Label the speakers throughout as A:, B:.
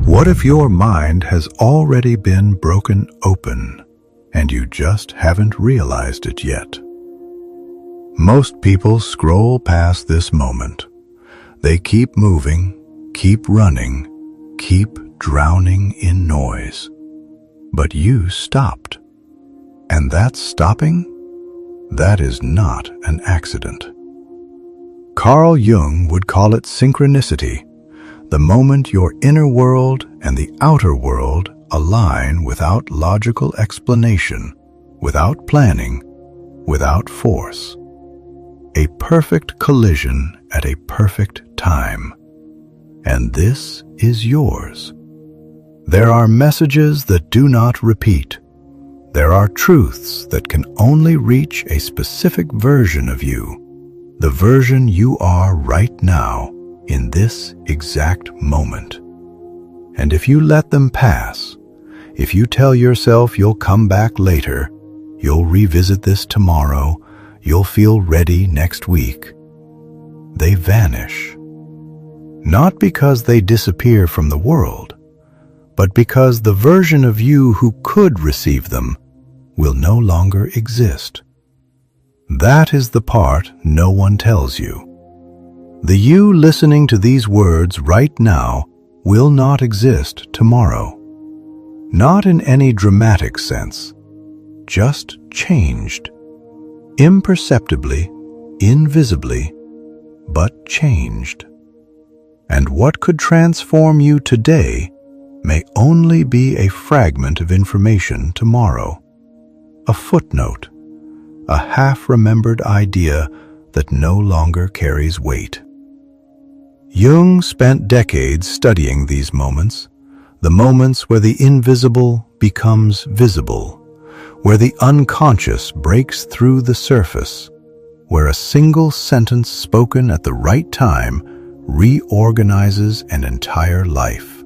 A: What if your mind has already been broken open and you just haven't realized it yet? Most people scroll past this moment. They keep moving, keep running, keep drowning in noise. But you stopped. And that stopping? That is not an accident. Carl Jung would call it synchronicity, the moment your inner world and the outer world align without logical explanation, without planning, without force. A perfect collision at a perfect time. And this is yours. There are messages that do not repeat. There are truths that can only reach a specific version of you, the version you are right now, in this exact moment. And if you let them pass, if you tell yourself you'll come back later, you'll revisit this tomorrow, you'll feel ready next week, they vanish. Not because they disappear from the world, but because the version of you who could receive them will no longer exist. That is the part no one tells you. The you listening to these words right now will not exist tomorrow. Not in any dramatic sense, just changed. Imperceptibly, invisibly, but changed. And what could transform you today may only be a fragment of information tomorrow. A footnote, a half-remembered idea that no longer carries weight. Jung spent decades studying these moments, the moments where the invisible becomes visible, where the unconscious breaks through the surface, where a single sentence spoken at the right time reorganizes an entire life.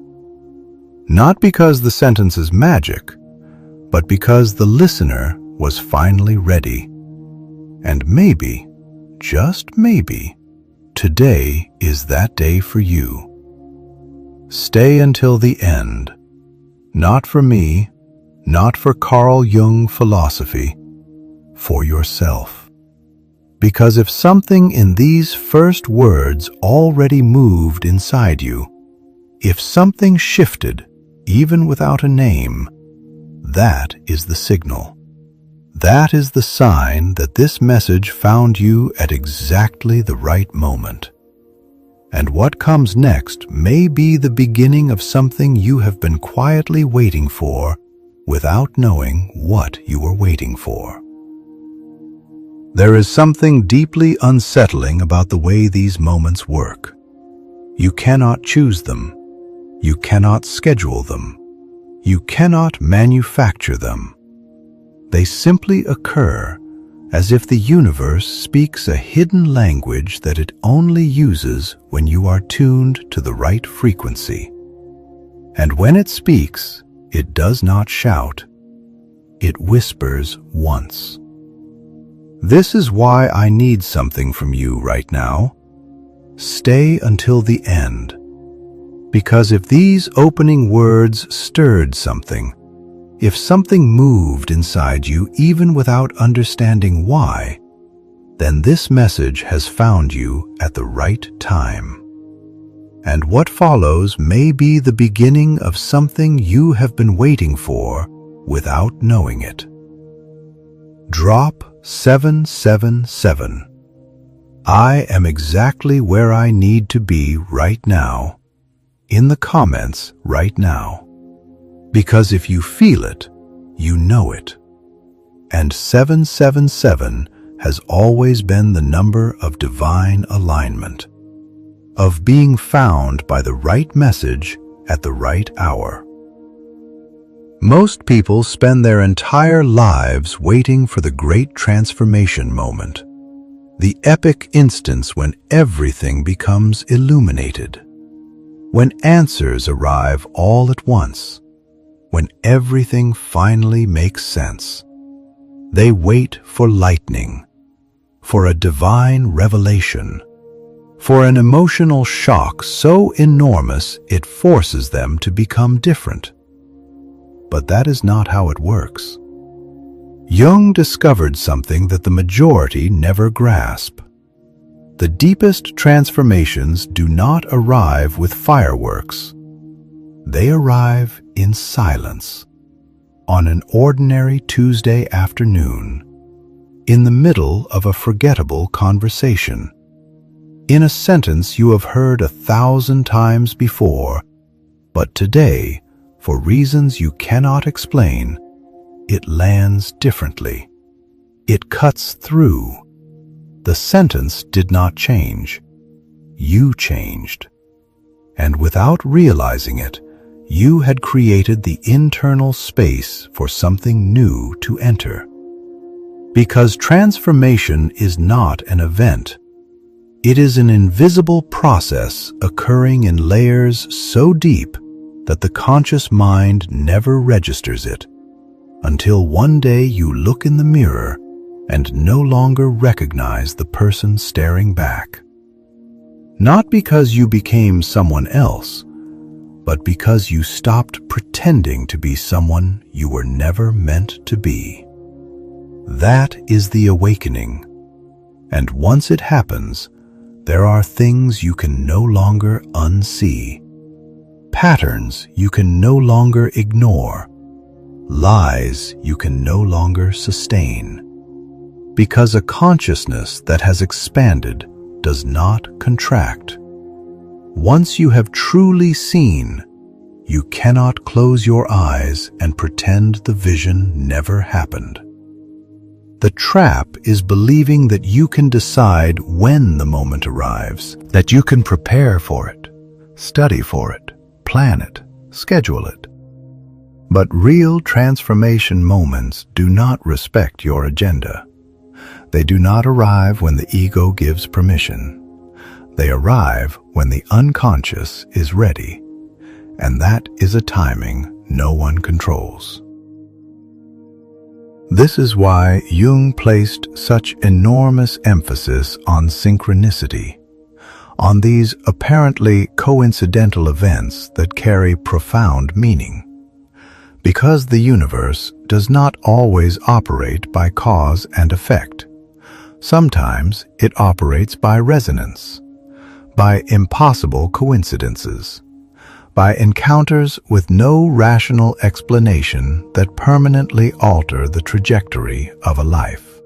A: Not because the sentence is magic, but because the listener was finally ready. And maybe, just maybe, today is that day for you. Stay until the end. Not for me, not for Carl Jung philosophy, for yourself. Because if something in these first words already moved inside you, if something shifted, even without a name, that is the signal. That is the sign that this message found you at exactly the right moment. And what comes next may be the beginning of something you have been quietly waiting for without knowing what you were waiting for. There is something deeply unsettling about the way these moments work. You cannot choose them. You cannot schedule them. You cannot manufacture them. They simply occur as if the universe speaks a hidden language that it only uses when you are tuned to the right frequency. And when it speaks, it does not shout. It whispers once. This is why I need something from you right now. Stay until the end. Because if these opening words stirred something, if something moved inside you even without understanding why, then this message has found you at the right time. And what follows may be the beginning of something you have been waiting for without knowing it. Drop 777. I am exactly where I need to be right now, in the comments right now. Because if you feel it, you know it. And 777 has always been the number of divine alignment, of being found by the right message at the right hour. Most people spend their entire lives waiting for the great transformation moment, the epic instance when everything becomes illuminated, when answers arrive all at once, when everything finally makes sense. They wait for lightning, for a divine revelation, for an emotional shock so enormous it forces them to become different. But that is not how it works. Jung discovered something that the majority never grasp. The deepest transformations do not arrive with fireworks. They arrive in silence, on an ordinary Tuesday afternoon, in the middle of a forgettable conversation, in a sentence you have heard 1,000 times before, but today, for reasons you cannot explain, it lands differently. It cuts through. The sentence did not change. You changed. And without realizing it, you had created the internal space for something new to enter. Because transformation is not an event. It is an invisible process occurring in layers so deep that the conscious mind never registers it, until one day you look in the mirror and no longer recognize the person staring back. Not because you became someone else, but because you stopped pretending to be someone you were never meant to be. That is the awakening, and once it happens, there are things you can no longer unsee, patterns you can no longer ignore, lies you can no longer sustain. Because a consciousness that has expanded does not contract. Once you have truly seen, you cannot close your eyes and pretend the vision never happened. The trap is believing that you can decide when the moment arrives, that you can prepare for it, study for it, plan it, schedule it. But real transformation moments do not respect your agenda. They do not arrive when the ego gives permission. They arrive when the unconscious is ready, and that is a timing no one controls. This is why Jung placed such enormous emphasis on synchronicity, on these apparently coincidental events that carry profound meaning. Because the universe does not always operate by cause and effect. Sometimes it operates by resonance, by impossible coincidences, by encounters with no rational explanation that permanently alter the trajectory of a life.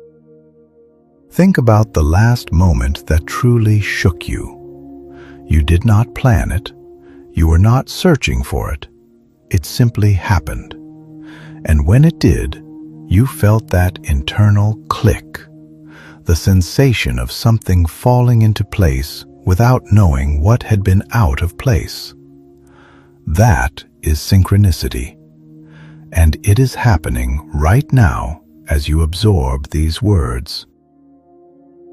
A: Think about the last moment that truly shook you. You did not plan it. You were not searching for it. It simply happened. And when it did, you felt that internal click, the sensation of something falling into place without knowing what had been out of place. That is synchronicity, and it is happening right now as you absorb these words.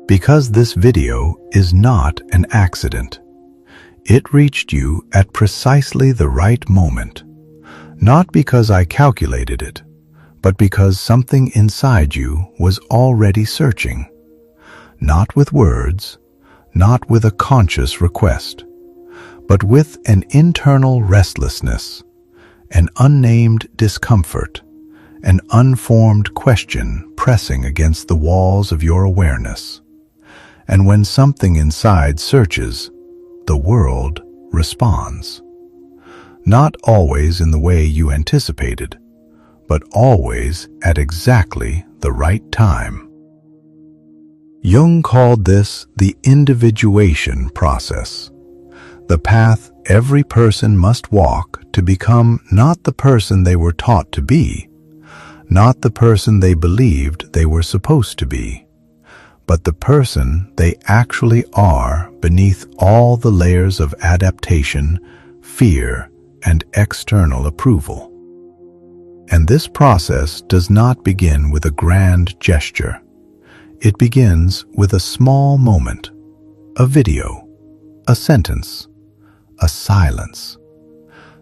A: Because this video is not an accident, it reached you at precisely the right moment, not because I calculated it, but because something inside you was already searching, not with words, not with a conscious request, but with an internal restlessness, an unnamed discomfort, an unformed question pressing against the walls of your awareness. And when something inside searches, the world responds. Not always in the way you anticipated, but always at exactly the right time. Jung called this the individuation process, the path every person must walk to become not the person they were taught to be, not the person they believed they were supposed to be, but the person they actually are beneath all the layers of adaptation, fear, and external approval. And this process does not begin with a grand gesture. It begins with a small moment, a video, a sentence, a silence,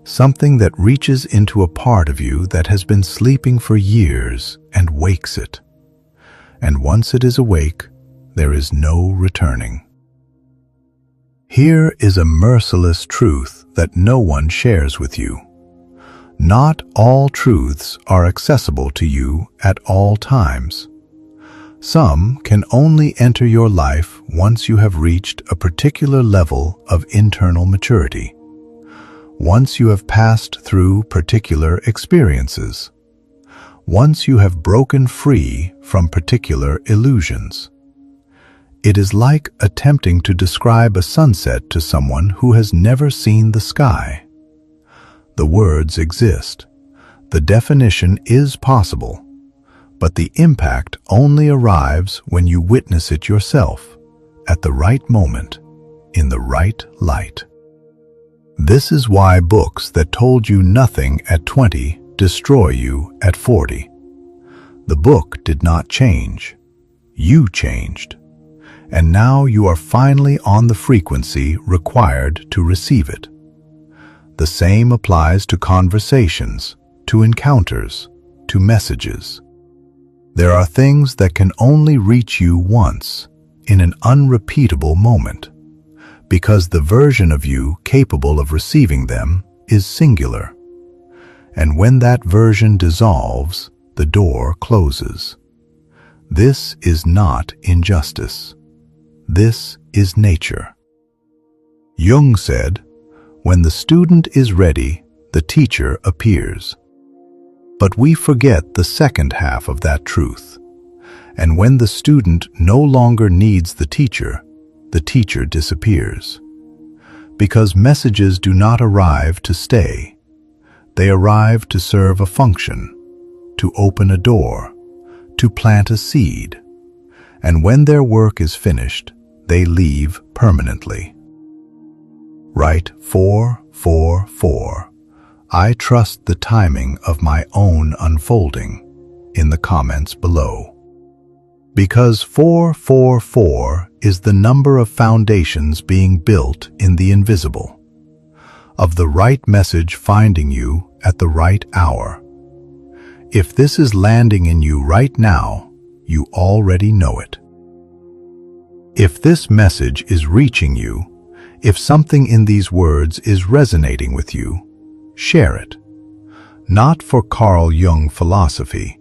A: something that reaches into a part of you that has been sleeping for years and wakes it. And once it is awake, there is no returning. Here is a merciless truth that no one shares with you. Not all truths are accessible to you at all times. Some can only enter your life once you have reached a particular level of internal maturity, once you have passed through particular experiences, once you have broken free from particular illusions. It is like attempting to describe a sunset to someone who has never seen the sky. The words exist. The definition is possible, but the impact only arrives when you witness it yourself, at the right moment, in the right light. This is why books that told you nothing at 20 destroy you at 40. The book did not change. You changed. And now you are finally on the frequency required to receive it. The same applies to conversations, to encounters, to messages. There are things that can only reach you once, in an unrepeatable moment, because the version of you capable of receiving them is singular. And when that version dissolves, the door closes. This is not injustice. This is nature. Jung said, "When the student is ready, the teacher appears." But we forget the second half of that truth. And when the student no longer needs the teacher disappears. Because messages do not arrive to stay. They arrive to serve a function, to open a door, to plant a seed. And when their work is finished, they leave permanently. Write 444. I trust the timing of my own unfolding in the comments below. Because 444 is the number of foundations being built in the invisible, of the right message finding you at the right hour. If this is landing in you right now, you already know it. If this message is reaching you, if something in these words is resonating with you, share it. Not for Carl Jung philosophy,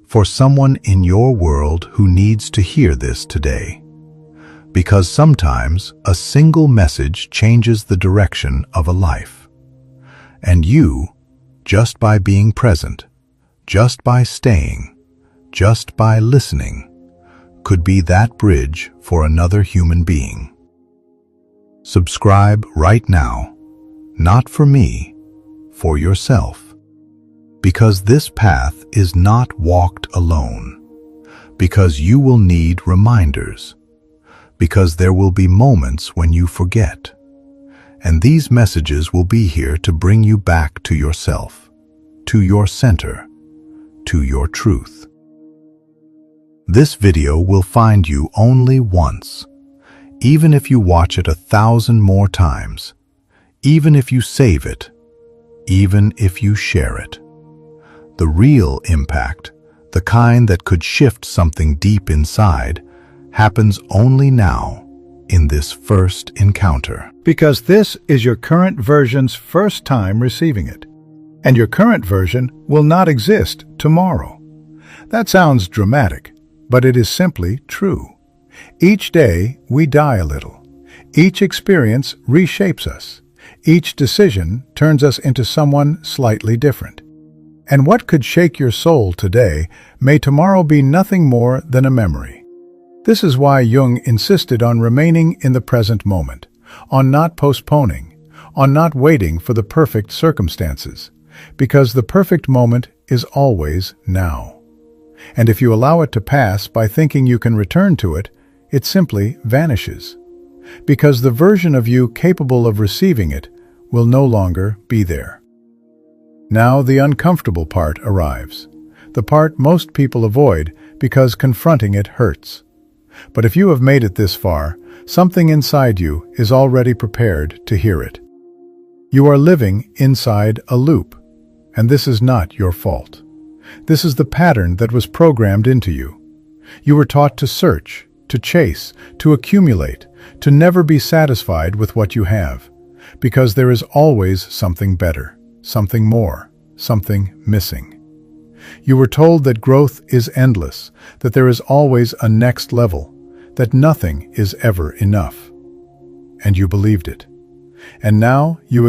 A: for someone in your world who needs to hear this today. Because sometimes a single message changes the direction of a life. And you, just by being present, just by staying, just by listening, could be that bridge for another human being. Subscribe right now, not for me, for yourself. Because this path is not walked alone. Because you will need reminders. Because there will be moments when you forget. And these messages will be here to bring you back to yourself, to your center, to your truth. This video will find you only once, even if you watch it 1,000 more times, even if you save it, even if you share it. The real impact, the kind that could shift something deep inside, happens only now, in this first encounter.
B: Because this is your current version's first time receiving it, and your current version will not exist tomorrow. That sounds dramatic, but it is simply true. Each day, we die a little. Each experience reshapes us. Each decision turns us into someone slightly different. And what could shake your soul today may tomorrow be nothing more than a memory. This is why Jung insisted on remaining in the present moment, on not postponing, on not waiting for the perfect circumstances, because the perfect moment is always now. And if you allow it to pass by thinking you can return to it, it simply vanishes. Because the version of you capable of receiving it will no longer be there. Now the uncomfortable part arrives, the part most people avoid because confronting it hurts. But if you have made it this far, something inside you is already prepared to hear it. You are living inside a loop, and this is not your fault. This is the pattern that was programmed into you. You were taught to search, to chase, to accumulate, to never be satisfied with what you have, because there is always something better, something more, something missing. You were told that growth is endless, that there is always a next level, that nothing is ever enough. And you believed it. And now you